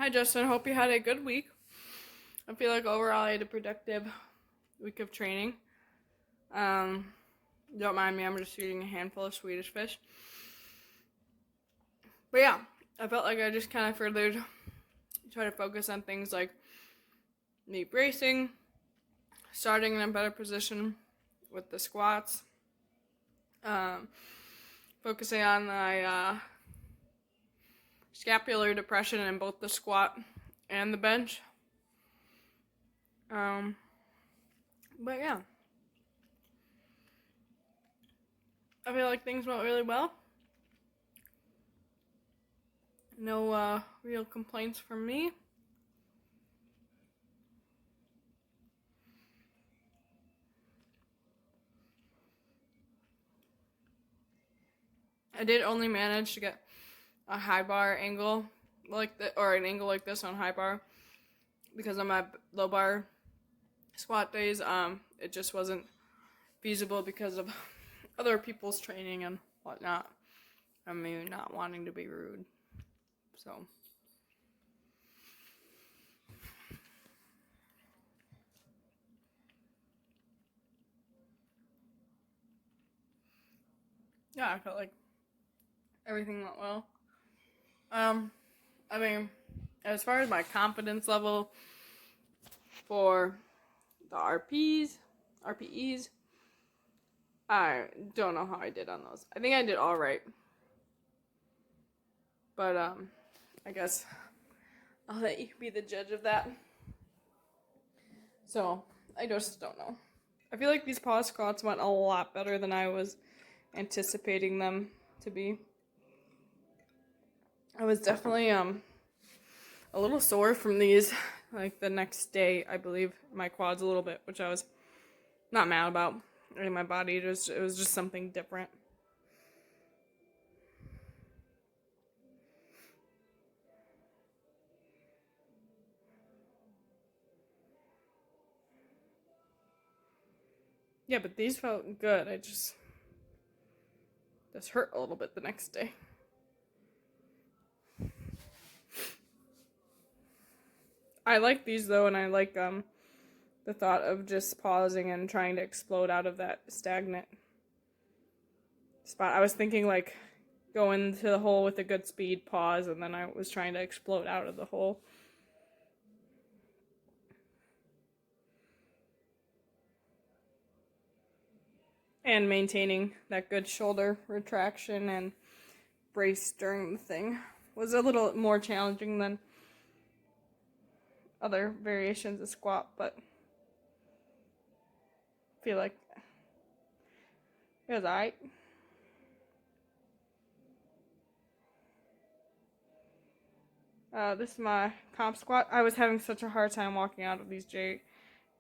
Hi, Justin. Hope you had a good week. I feel like overall I had a productive week of training. Um, don't mind me, I'm just eating a handful of Swedish fish. But yeah, I felt like I just kind of furthered, try to focus on things like knee bracing, starting in a better position with the squats, um, focusing on my scapular depression in both the squat and the bench. But yeah, I feel like things went really well. No real complaints from me. I did only manage to get a high bar angle or an angle like this on high bar because on my low bar squat days, it just wasn't feasible because of other people's training and whatnot. I mean, not wanting to be rude. So, yeah, I felt like everything went well. I mean, as far as my confidence level for the RPEs, I don't know how I did on those. I think I did all right. But I guess I'll let you be the judge of that. So, I just don't know. I feel like these pause squats went a lot better than I was anticipating them to be. I was definitely a little sore from these. Like the next day, I believe my quads a little bit, which I was not mad about. In my body, it was just something different. Yeah, but these felt good. I just hurt a little bit the next day. I like these though, and I like the thought of just pausing and trying to explode out of that stagnant spot. I was thinking like go into the hole with a good speed, pause, and then I was trying to explode out of the hole. And maintaining that good shoulder retraction and brace during the thing was a little more challenging than other variations of squat, but I feel like it was alright. This is my comp squat. I was having such a hard time walking out of these J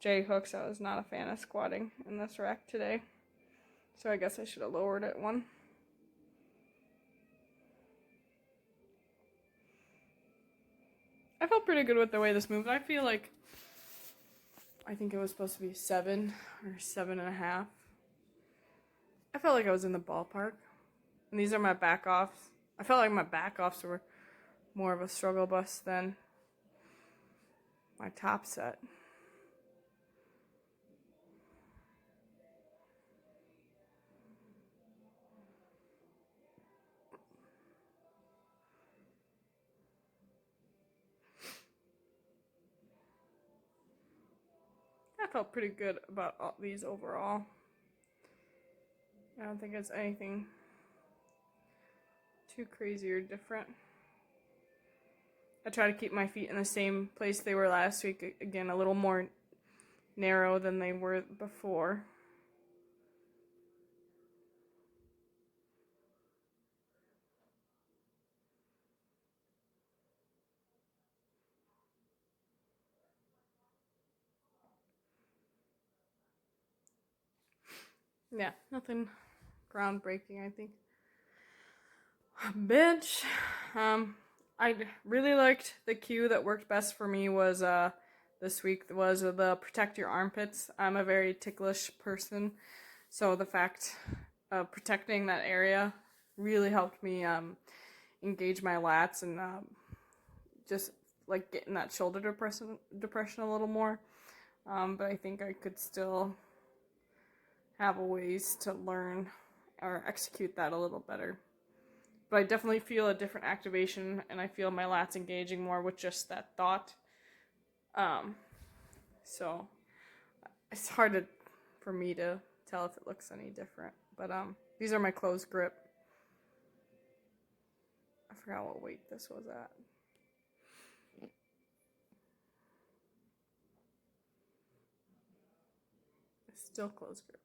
hooks. I was not a fan of squatting in this rack today. So I guess I should have lowered it one. I felt pretty good with the way this moved. I feel like I think it was supposed to be 7 or 7.5. I felt like I was in the ballpark. And these are my back offs. I felt like my back offs were more of a struggle bus than my top set. I felt pretty good about all these overall. I don't think it's anything too crazy or different. I try to keep my feet in the same place they were last week. Again, a little more narrow than they were before. Yeah, nothing groundbreaking, I think. Bench. I really liked the cue that worked best for me was this week was the protect your armpits. I'm a very ticklish person, so the fact of protecting that area really helped me engage my lats and just like getting that shoulder depression a little more. But I think I could still have a ways to learn or execute that a little better. But I definitely feel a different activation, and I feel my lats engaging more with just that thought. So it's hard for me to tell if it looks any different. But these are my closed grip. I forgot what weight this was at. It's still closed grip.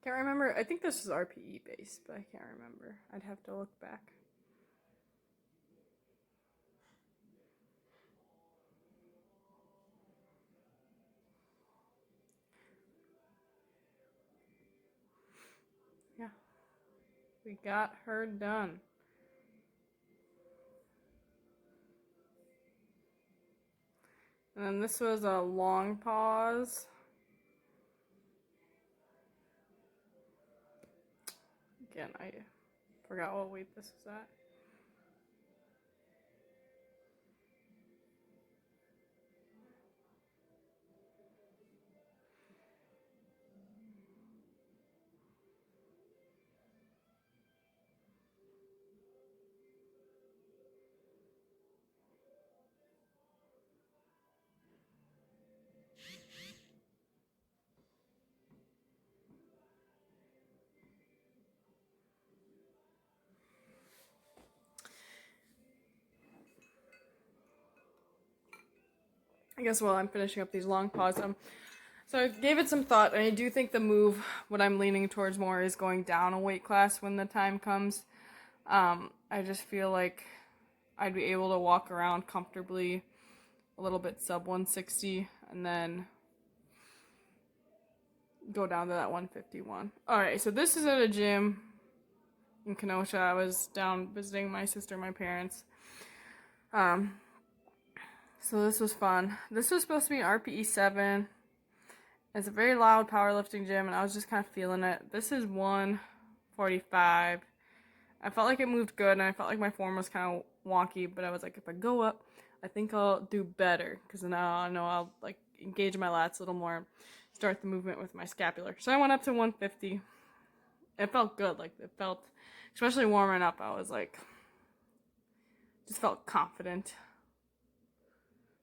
Can't remember. I think this is RPE based, but I can't remember. I'd have to look back. Yeah. We got her done. And then this was a long pause. Again, I forgot what weight this was at. I guess while I'm finishing up these long pause, so I gave it some thought, and I do think the move, what I'm leaning towards more, is going down a weight class when the time comes. I just feel like I'd be able to walk around comfortably a little bit sub 160, and then go down to that 151. Alright, so this is at a gym in Kenosha. I was down visiting my sister and my parents. So this was fun. This was supposed to be an RPE 7. It's a very loud powerlifting gym, and I was just kind of feeling it. This is 145. I felt like it moved good, and I felt like my form was kind of wonky, but I was like, if I go up, I think I'll do better, because now I know I'll like engage my lats a little more, start the movement with my scapular. So I went up to 150. It felt good. Like, it felt, especially warming up, I was like, just felt confident.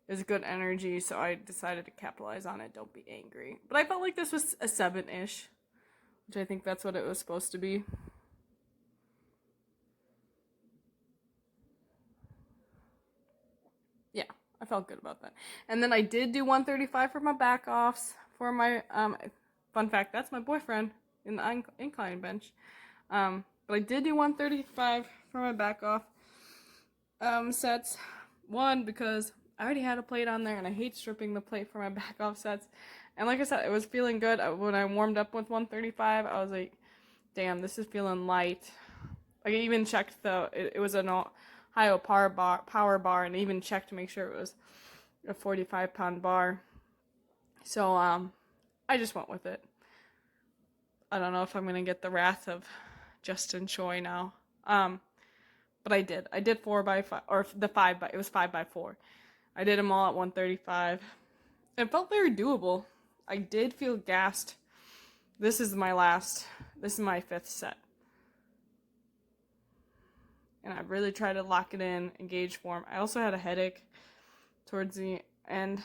It was good energy, so I decided to capitalize on it. Don't be angry. But I felt like this was a 7-ish, which I think that's what it was supposed to be. Yeah, I felt good about that. And then I did do 135 for my back offs. For my, fun fact, that's my boyfriend in the incline bench. But I did do 135 for my back off sets. One, because I already had a plate on there, and I hate stripping the plate for my back off sets. And like I said, it was feeling good. When I warmed up with 135, I was like, damn, this is feeling light. Like, I even checked it was an Ohio power bar, and I even checked to make sure it was a 45-pound bar. So, I just went with it. I don't know if I'm going to get the wrath of Justin Choi now. But I did. I did 4x5, or the 5x, it was 5x4. I did them all at 135. It felt very doable. I did feel gassed. This is my 5th set. And I really tried to lock it in, engage form. I also had a headache towards the end,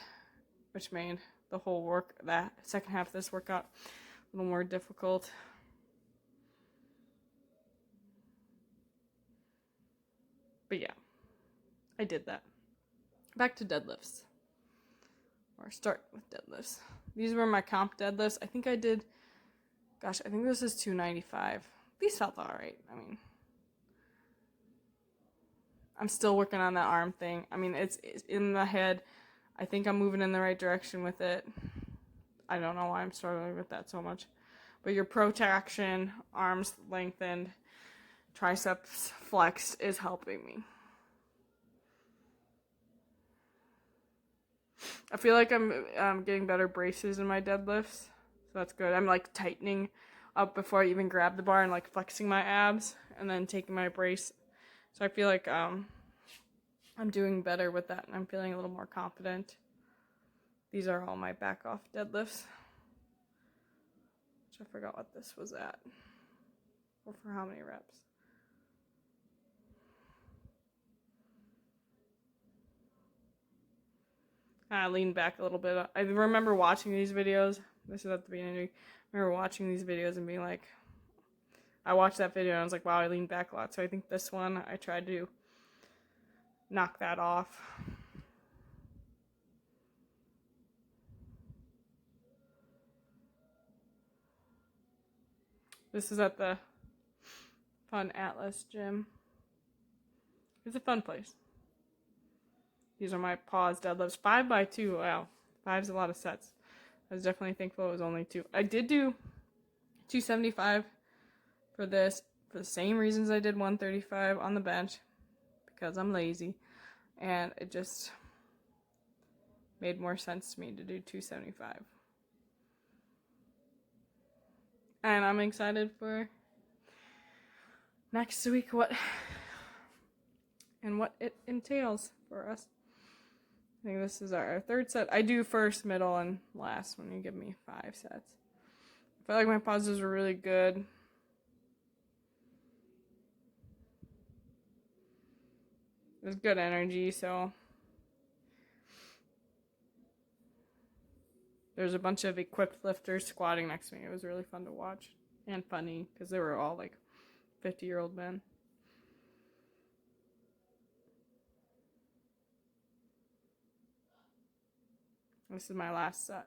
which made the whole that second half of this workout a little more difficult. But yeah, I did that. Back to deadlifts. Or start with deadlifts. These were my comp deadlifts. I think this is 295. These felt alright. I mean, I'm still working on that arm thing. I mean, it's in the head. I think I'm moving in the right direction with it. I don't know why I'm struggling with that so much. But your protraction, arms lengthened, triceps flexed is helping me. I feel like I'm getting better braces in my deadlifts. So that's good. I'm like tightening up before I even grab the bar and like flexing my abs and then taking my brace. So I feel like I'm doing better with that and I'm feeling a little more confident. These are all my back off deadlifts, which I forgot what this was at or for how many reps. I leaned back a little bit. I remember watching these videos. This is at the beginning. I remember watching these videos and being like, I watched that video and I was like, wow, I leaned back a lot. So I think this one, I tried to knock that off. This is at the Fun Atlas gym. It's a fun place. These are my pause deadlifts. 5x2. Wow. 5's a lot of sets. I was definitely thankful it was only 2. I did do 275 for this for the same reasons I did 135 on the bench, because I'm lazy. And it just made more sense to me to do 275. And I'm excited for next week what it entails for us. I think this is our third set. I do first, middle, and last when you give me 5 sets. I felt like my pauses were really good. It was good energy, so there's a bunch of equipped lifters squatting next to me. It was really fun to watch and funny because they were all like 50-year-old men. This is my last set.